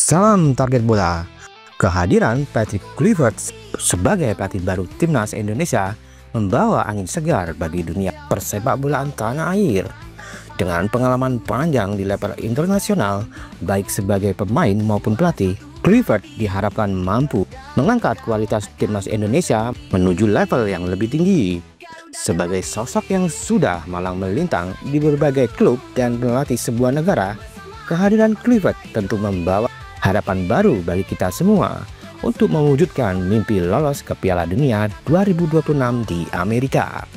Salam target bola. Kehadiran Patrick Kluivert sebagai pelatih baru timnas Indonesia membawa angin segar bagi dunia persepak bolaan tanah air. Dengan pengalaman panjang di level internasional, baik sebagai pemain maupun pelatih, Kluivert diharapkan mampu mengangkat kualitas timnas Indonesia menuju level yang lebih tinggi. Sebagai sosok yang sudah malang melintang di berbagai klub dan melatih sebuah negara, kehadiran Kluivert tentu membawa harapan baru bagi kita semua untuk mewujudkan mimpi lolos ke Piala Dunia 2026 di Amerika.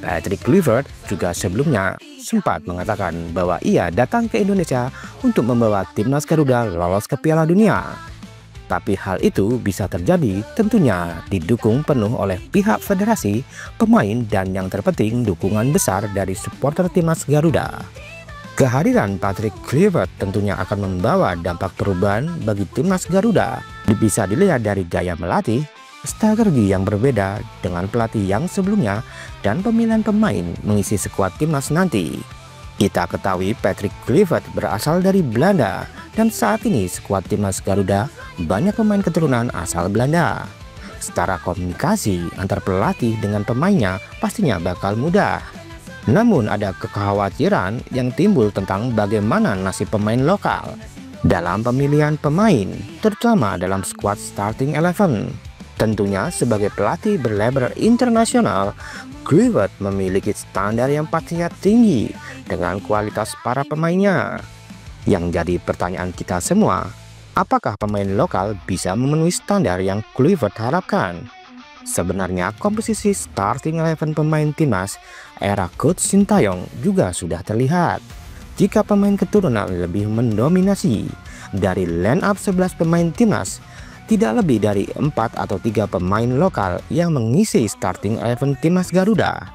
Patrick Kluivert juga sebelumnya sempat mengatakan bahwa ia datang ke Indonesia untuk membawa timnas Garuda lolos ke Piala Dunia. Tapi hal itu bisa terjadi tentunya didukung penuh oleh pihak federasi, pemain, dan yang terpenting dukungan besar dari supporter timnas Garuda. Kehadiran Patrick Kluivert tentunya akan membawa dampak perubahan bagi timnas Garuda. Bisa dilihat dari gaya melatih, strategi yang berbeda dengan pelatih yang sebelumnya, dan pemilihan pemain mengisi skuad timnas nanti. Kita ketahui Patrick Kluivert berasal dari Belanda, dan saat ini skuad timnas Garuda banyak pemain keturunan asal Belanda. Secara komunikasi antar pelatih dengan pemainnya pastinya bakal mudah. Namun ada kekhawatiran yang timbul tentang bagaimana nasib pemain lokal dalam pemilihan pemain, terutama dalam skuad starting 11. Tentunya sebagai pelatih berlabel internasional, Kluivert memiliki standar yang pastinya tinggi dengan kualitas para pemainnya. Yang jadi pertanyaan kita semua, apakah pemain lokal bisa memenuhi standar yang Kluivert harapkan? Sebenarnya komposisi starting 11 pemain timnas era Coach Sintayong juga sudah terlihat. Jika pemain keturunan lebih mendominasi dari line up 11 pemain timnas, tidak lebih dari 4 atau 3 pemain lokal yang mengisi starting 11 timnas Garuda.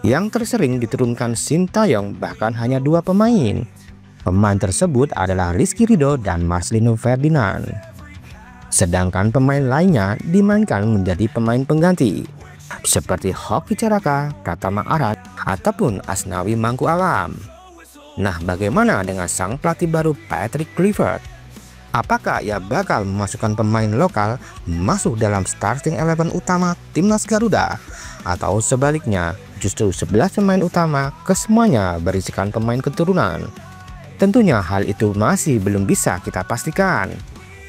Yang tersering diturunkan Sintayong bahkan hanya 2 pemain. Pemain tersebut adalah Rizky Ridho dan Marcelino Ferdinand. Sedangkan pemain lainnya dimainkan menjadi pemain pengganti seperti Hoki Caraka, Pratama Arhan, ataupun Asnawi Mangku Alam. Nah, bagaimana dengan sang pelatih baru Patrick Kluivert? Apakah ia bakal memasukkan pemain lokal masuk dalam starting 11 utama timnas Garuda? Atau sebaliknya, justru 11 pemain utama kesemuanya berisikan pemain keturunan? Tentunya hal itu masih belum bisa kita pastikan.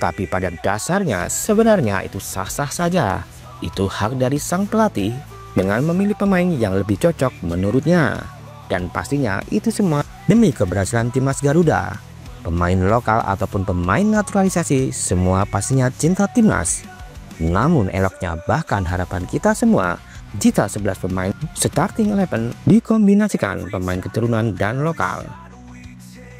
Tapi pada dasarnya sebenarnya itu sah-sah saja. Itu hak dari sang pelatih dengan memilih pemain yang lebih cocok menurutnya. Dan pastinya itu semua demi keberhasilan timnas Garuda. Pemain lokal ataupun pemain naturalisasi semua pastinya cinta timnas. Namun eloknya bahkan harapan kita semua jika 11 pemain starting 11 dikombinasikan pemain keturunan dan lokal.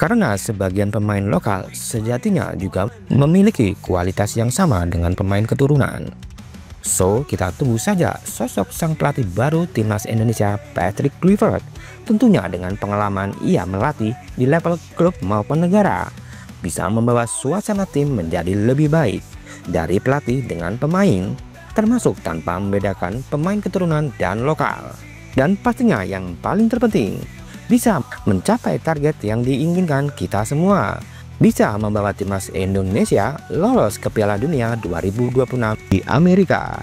Karena sebagian pemain lokal sejatinya juga memiliki kualitas yang sama dengan pemain keturunan. So, kita tunggu saja sosok sang pelatih baru timnas Indonesia Patrick Kluivert. Tentunya dengan pengalaman ia melatih di level klub maupun negara, bisa membawa suasana tim menjadi lebih baik dari pelatih dengan pemain, termasuk tanpa membedakan pemain keturunan dan lokal. Dan pastinya yang paling terpenting, bisa mencapai target yang diinginkan kita semua, bisa membawa timnas Indonesia lolos ke Piala Dunia 2026 di Amerika.